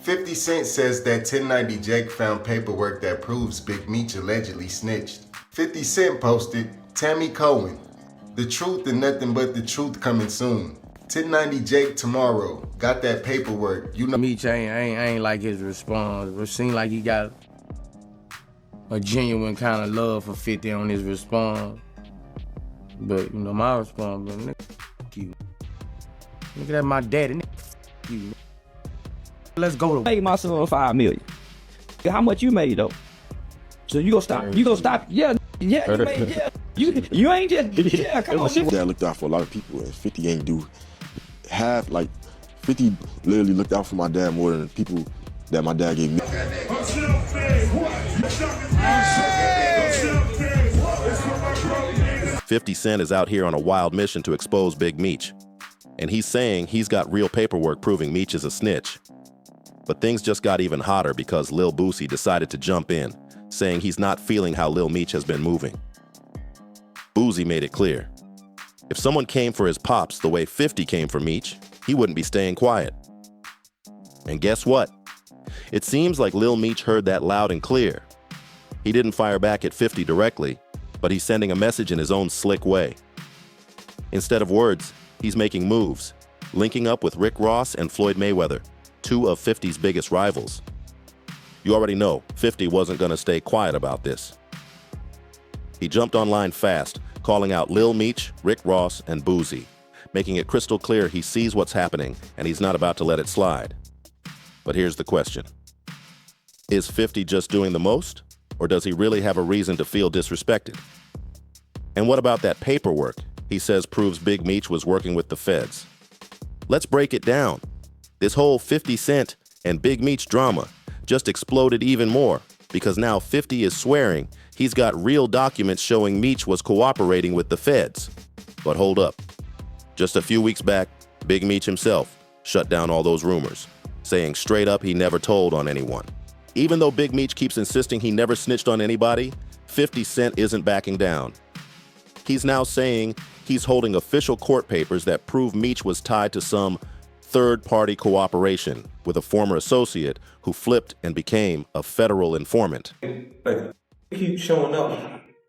50 Cent says that 1090 Jake found paperwork that proves Big Meech allegedly snitched. 50 Cent posted, Tammy Cowins, the truth and nothing but the truth coming soon. 1090 Jake tomorrow, got that paperwork, you know. Meech ain't like his response. It seemed like he got a genuine kind of love for 50 on his response. But, you know, my response, nigga, you. Nigga, that's my daddy, nigga, you. Let's go to made my son $5 million. How much you made though? So you gonna stop? You gonna stop? Yeah, you made, yeah. You ain't just, yeah, come on. Dad looked out for a lot of people, and 50 ain't do half, like, 50 literally looked out for my dad more than the people that my dad gave me. 50 Cent is out here on a wild mission to expose Big Meech. And he's saying he's got real paperwork proving Meech is a snitch. But things just got even hotter because Lil Boosie decided to jump in, saying he's not feeling how Lil Meech has been moving. Boosie made it clear. If someone came for his pops the way 50 came for Meech, he wouldn't be staying quiet. And guess what? It seems like Lil Meech heard that loud and clear. He didn't fire back at 50 directly, but he's sending a message in his own slick way. Instead of words, he's making moves, linking up with Rick Ross and Floyd Mayweather, two of 50's biggest rivals. You already know 50 wasn't gonna stay quiet about this. He jumped online fast, calling out Lil Meech, Rick Ross, and Boosie, making it crystal clear he sees what's happening and he's not about to let it slide. But here's the question. Is 50 just doing the most, or does he really have a reason to feel disrespected? And what about that paperwork he says proves Big Meech was working with the feds? Let's break it down. This whole 50 Cent and Big Meech drama just exploded even more because now 50 is swearing he's got real documents showing Meech was cooperating with the feds. But hold up. Just a few weeks back, Big Meech himself shut down all those rumors, saying straight up he never told on anyone. Even though Big Meech keeps insisting he never snitched on anybody, 50 Cent isn't backing down. He's now saying he's holding official court papers that prove Meech was tied to some third-party cooperation with a former associate who flipped and became a federal informant. Like, keep showing up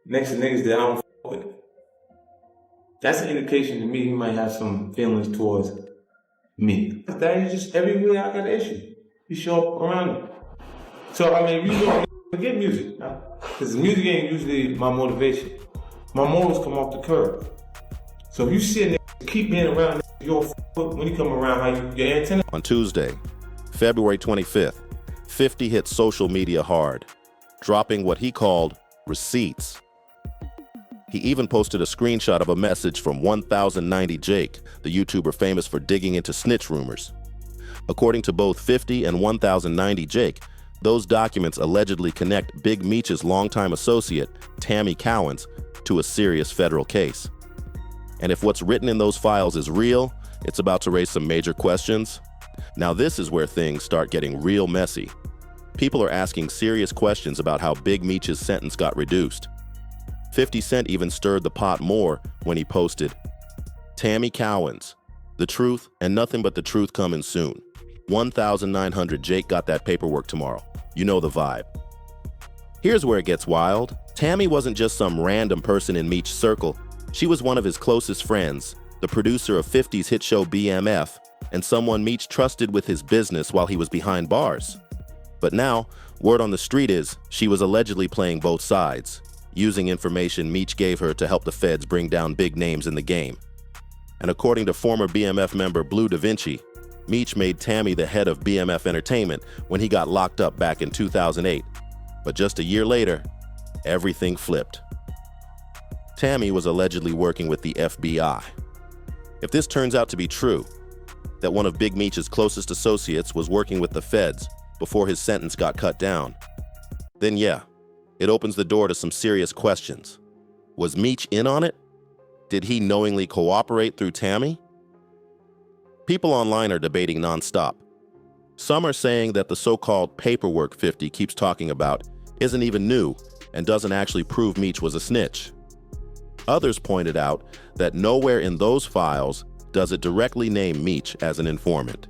next to niggas that I don't f with. That's an indication to me he might have some feelings towards me. That is just everywhere I got an issue. You show up around it. So, I mean, you know, forget music. Because music ain't usually my motivation. My morals come off the curb. So if you see a nigga keep being around your when you come around, how your antenna. On Tuesday, February 25th, 50 hit social media hard, dropping what he called receipts. He even posted a screenshot of a message from 1090 Jake, the YouTuber famous for digging into snitch rumors. According to both 50 and 1090 Jake, those documents allegedly connect Big Meech's longtime associate, Tammy Cowins, to a serious federal case. And if what's written in those files is real, it's about to raise some major questions. Now this is where things start getting real messy. People are asking serious questions about how Big Meech's sentence got reduced. 50 Cent even stirred the pot more when he posted, Tammy Cowins, the truth and nothing but the truth coming soon. 1900 Jake got that paperwork tomorrow. You know the vibe. Here's where it gets wild. Tammy wasn't just some random person in Meech's circle. She was one of his closest friends, the producer of 50's hit show BMF, and someone Meech trusted with his business while he was behind bars. But now, word on the street is she was allegedly playing both sides, using information Meech gave her to help the feds bring down big names in the game. And according to former BMF member Blue Da Vinci, Meech made Tammy the head of BMF Entertainment when he got locked up back in 2008. But just a year later, everything flipped. Tammy was allegedly working with the FBI. If this turns out to be true, that one of Big Meech's closest associates was working with the feds before his sentence got cut down, then yeah, it opens the door to some serious questions. Was Meech in on it? Did he knowingly cooperate through Tammy? People online are debating nonstop. Some are saying that the so-called paperwork 50 keeps talking about isn't even new and doesn't actually prove Meech was a snitch. Others pointed out that nowhere in those files does it directly name Meech as an informant.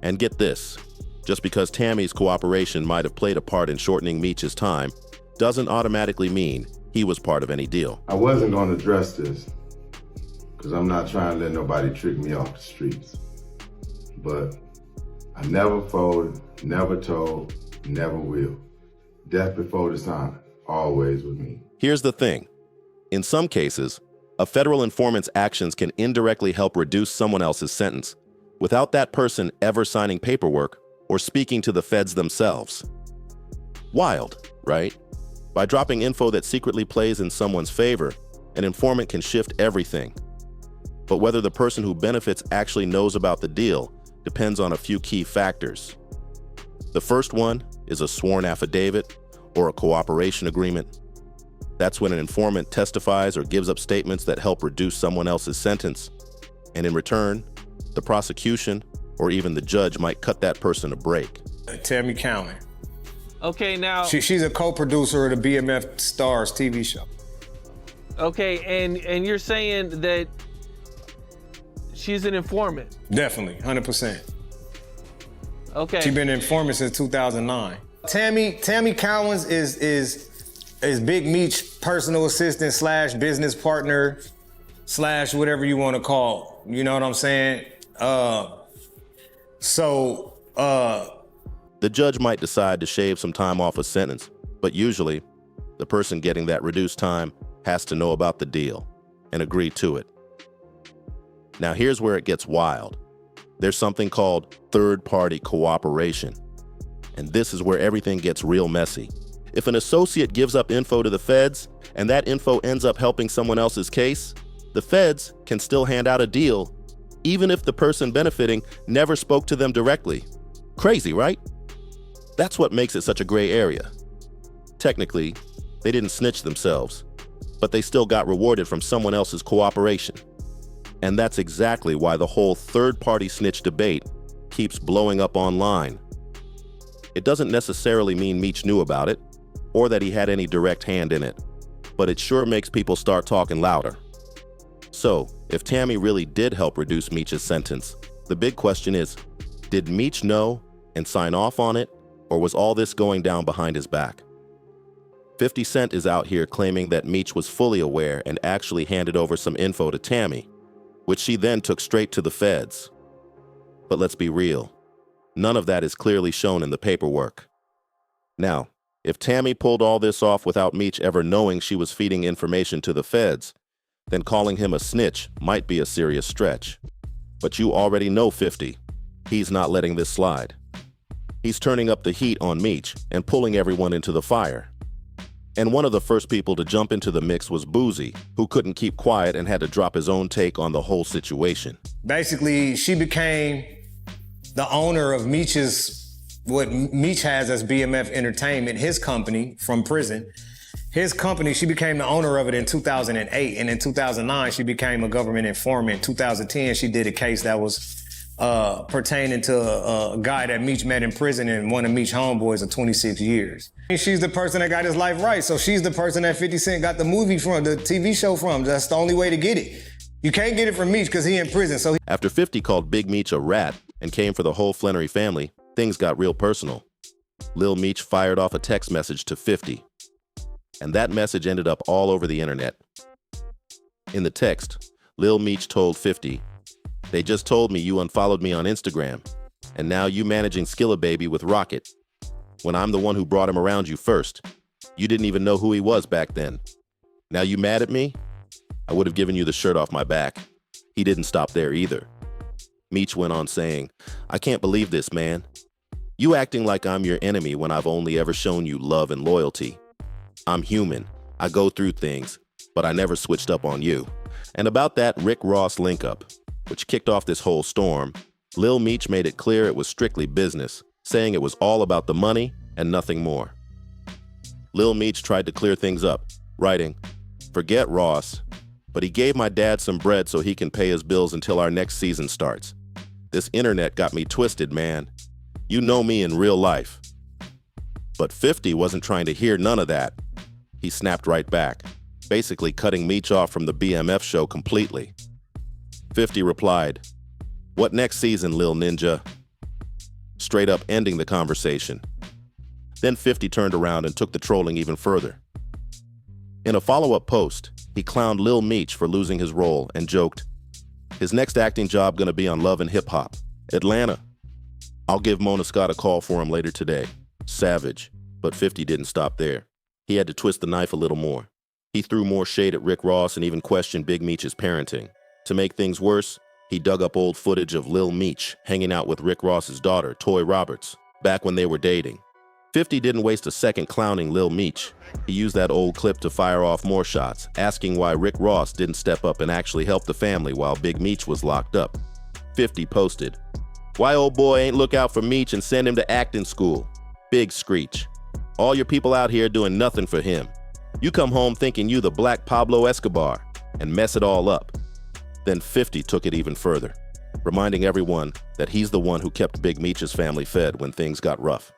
And get this, Just because Tammy's cooperation might have played a part in shortening Meech's time doesn't automatically mean he was part of any deal. I wasn't gonna address this because I'm not trying to let nobody trick me off the streets. But I never folded, never told, never will. Death before dishonor, always with me. Here's the thing. In some cases, a federal informant's actions can indirectly help reduce someone else's sentence without that person ever signing paperwork or speaking to the feds themselves. Wild, right? By dropping info that secretly plays in someone's favor, an informant can shift everything. But whether the person who benefits actually knows about the deal depends on a few key factors. The first one is a sworn affidavit or a cooperation agreement. That's when an informant testifies or gives up statements that help reduce someone else's sentence. And in return, the prosecution or even the judge might cut that person a break. Tammy Cowins. Okay, now. She's a co-producer of the BMF Stars TV show. Okay, and you're saying that she's an informant? Definitely, 100%. Okay. She's been an informant since 2009. Tammy Cowins is Big Meech personal assistant / business partner / whatever you want to call. You know what I'm saying? The judge might decide to shave some time off a sentence, but usually the person getting that reduced time has to know about the deal and agree to it. Now here's where it gets wild. There's something called third-party cooperation. And this is where everything gets real messy. If an associate gives up info to the feds and that info ends up helping someone else's case, the feds can still hand out a deal even if the person benefiting never spoke to them directly. Crazy, right? That's what makes it such a gray area. Technically, they didn't snitch themselves, but they still got rewarded from someone else's cooperation. And that's exactly why the whole third-party snitch debate keeps blowing up online. It doesn't necessarily mean Meech knew about it, or that he had any direct hand in it, but it sure makes people start talking louder. So, if Tammy really did help reduce Meech's sentence, the big question is, did Meech know and sign off on it, or was all this going down behind his back? 50 Cent is out here claiming that Meech was fully aware and actually handed over some info to Tammy, which she then took straight to the feds. But let's be real, none of that is clearly shown in the paperwork. Now, if Tammy pulled all this off without Meech ever knowing she was feeding information to the feds, then calling him a snitch might be a serious stretch. But you already know 50. He's not letting this slide. He's turning up the heat on Meech and pulling everyone into the fire. And one of the first people to jump into the mix was Boosie, who couldn't keep quiet and had to drop his own take on the whole situation. Basically, she became the owner of what Meech has as BMF Entertainment, his company from prison. His company, she became the owner of it in 2008, and in 2009, she became a government informant. In 2010, she did a case that was pertaining to a guy that Meech met in prison and one of Meech's homeboys of 26 years. And she's the person that got his life right, so she's the person that 50 Cent got the movie from, the TV show from. That's the only way to get it. You can't get it from Meech because he in prison, so After 50 called Big Meech a rat and came for the whole Flannery family, things got real personal. Lil Meech fired off a text message to 50. And that message ended up all over the internet. In the text, Lil Meech told 50, "They just told me you unfollowed me on Instagram, and now you managing Skilla Baby with Rocket. When I'm the one who brought him around you first. You didn't even know who he was back then. Now you mad at me? I would have given you the shirt off my back." He didn't stop there either. Meech went on saying, "I can't believe this, man. You acting like I'm your enemy when I've only ever shown you love and loyalty. I'm human. I go through things, but I never switched up on you." And about that Rick Ross link-up, which kicked off this whole storm, Lil Meech made it clear it was strictly business, saying it was all about the money and nothing more. Lil Meech tried to clear things up, writing, "Forget Ross, but he gave my dad some bread so he can pay his bills until our next season starts. This internet got me twisted, man. You know me in real life." But 50 wasn't trying to hear none of that. He snapped right back, basically cutting Meech off from the BMF show completely. 50 replied, "What next season, Lil Ninja?" straight up ending the conversation. Then 50 turned around and took the trolling even further. In a follow-up post, he clowned Lil Meech for losing his role and joked, "His next acting job gonna be on Love and Hip Hop. Atlanta. I'll give Mona Scott a call for him later today." Savage. But 50 didn't stop there. He had to twist the knife a little more. He threw more shade at Rick Ross and even questioned Big Meech's parenting. To make things worse, he dug up old footage of Lil Meech hanging out with Rick Ross's daughter, Toy Roberts, back when they were dating. 50 didn't waste a second clowning Lil Meech. He used that old clip to fire off more shots, asking why Rick Ross didn't step up and actually help the family while Big Meech was locked up. 50 posted, "Why old boy ain't look out for Meech and send him to acting school? Big screech. All your people out here doing nothing for him. You come home thinking you the black Pablo Escobar and mess it all up." Then 50 took it even further, reminding everyone that he's the one who kept Big Meech's family fed when things got rough.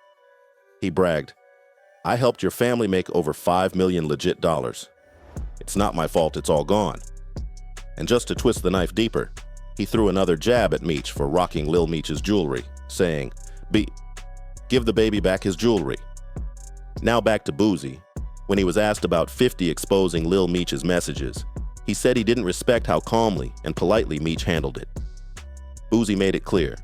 He bragged, "I helped your family make over $5 million legit dollars. It's not my fault it's all gone." And just to twist the knife deeper, he threw another jab at Meech for rocking Lil Meech's jewelry, saying, "Give the baby back his jewelry." Now back to Boosie. When he was asked about 50 exposing Lil Meech's messages, he said he didn't respect how calmly and politely Meech handled it. Boosie made it clear,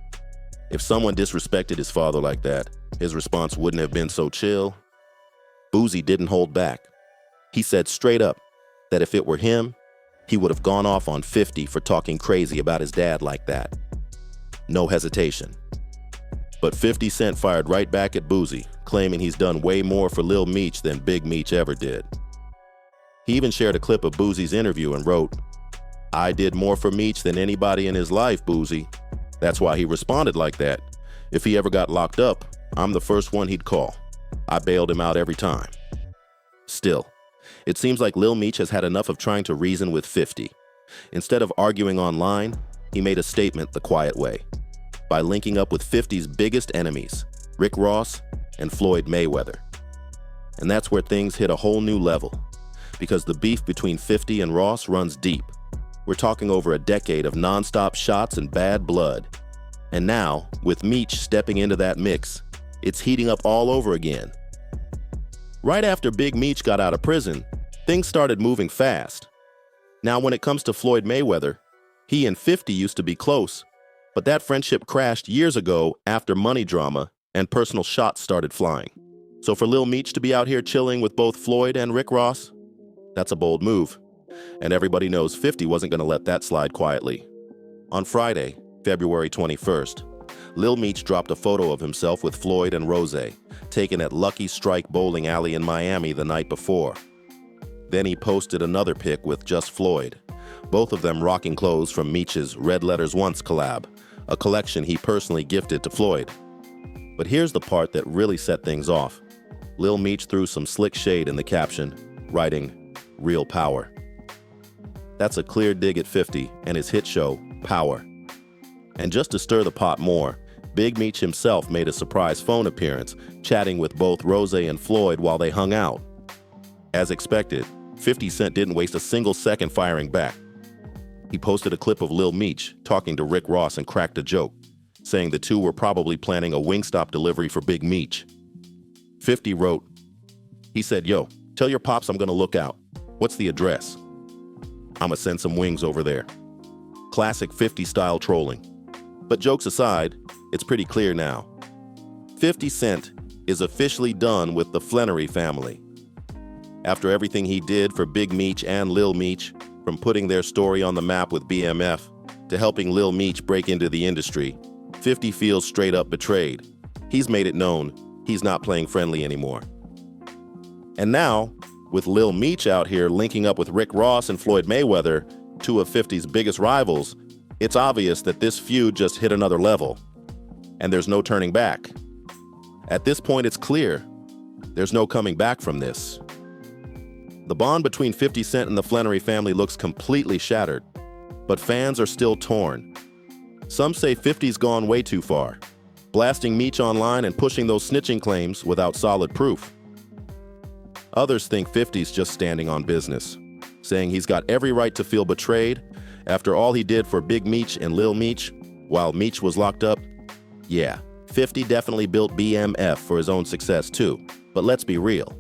if someone disrespected his father like that, his response wouldn't have been so chill. Boosie didn't hold back. He said straight up that if it were him, he would have gone off on 50 for talking crazy about his dad like that. No hesitation. But 50 Cent fired right back at Boosie, claiming he's done way more for Lil Meech than Big Meech ever did. He even shared a clip of Boosie's interview and wrote, "I did more for Meech than anybody in his life, Boosie. That's why he responded like that. If he ever got locked up, I'm the first one he'd call. I bailed him out every time." Still, it seems like Lil Meech has had enough of trying to reason with 50. Instead of arguing online, he made a statement the quiet way, by linking up with 50's biggest enemies, Rick Ross and Floyd Mayweather. And that's where things hit a whole new level, because the beef between 50 and Ross runs deep. We're talking over a decade of nonstop shots and bad blood. And now, with Meech stepping into that mix, it's heating up all over again. Right after Big Meech got out of prison, things started moving fast. Now when it comes to Floyd Mayweather, he and 50 used to be close, but that friendship crashed years ago after money drama and personal shots started flying. So for Lil Meech to be out here chilling with both Floyd and Rick Ross, that's a bold move. And everybody knows 50 wasn't gonna let that slide quietly. On Friday, February 21st, Lil Meech dropped a photo of himself with Floyd and Rose, taken at Lucky Strike Bowling Alley in Miami the night before. Then he posted another pic with just Floyd, both of them rocking clothes from Meech's Red Letters Once collab, a collection he personally gifted to Floyd. But here's the part that really set things off. Lil Meech threw some slick shade in the caption, writing, "Real power." That's a clear dig at 50 and his hit show, Power. And just to stir the pot more, Big Meech himself made a surprise phone appearance, chatting with both Rose and Floyd while they hung out. As expected, 50 Cent didn't waste a single second firing back. He posted a clip of Lil Meech talking to Rick Ross and cracked a joke, saying the two were probably planning a Wingstop delivery for Big Meech. 50 wrote, he said, "Yo, tell your pops I'm gonna look out. What's the address? I'ma send some wings over there." Classic 50 style trolling. But jokes aside, it's pretty clear now. 50 Cent is officially done with the Flannery family. After everything he did for Big Meech and Lil Meech, from putting their story on the map with BMF to helping Lil Meech break into the industry, 50 feels straight up betrayed. He's made it known he's not playing friendly anymore. And now, with Lil Meech out here linking up with Rick Ross and Floyd Mayweather, two of 50's biggest rivals, it's obvious that this feud just hit another level. And there's no turning back. At this point, it's clear there's no coming back from this. The bond between 50 Cent and the Flannery family looks completely shattered, but fans are still torn. Some say 50's gone way too far, blasting Meech online and pushing those snitching claims without solid proof. Others think 50's just standing on business, saying he's got every right to feel betrayed after all he did for Big Meech and Lil Meech while Meech was locked up. Yeah, 50 definitely built BMF for his own success too, but let's be real.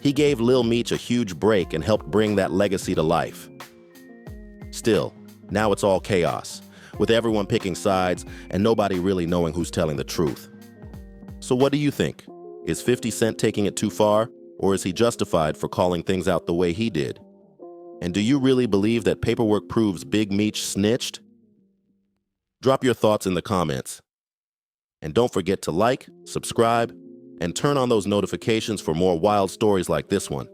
He gave Lil Meech a huge break and helped bring that legacy to life. Still, now it's all chaos, with everyone picking sides and nobody really knowing who's telling the truth. So what do you think? Is 50 Cent taking it too far, or is he justified for calling things out the way he did? And do you really believe that paperwork proves Big Meech snitched? Drop your thoughts in the comments. And don't forget to like, subscribe, and turn on those notifications for more wild stories like this one.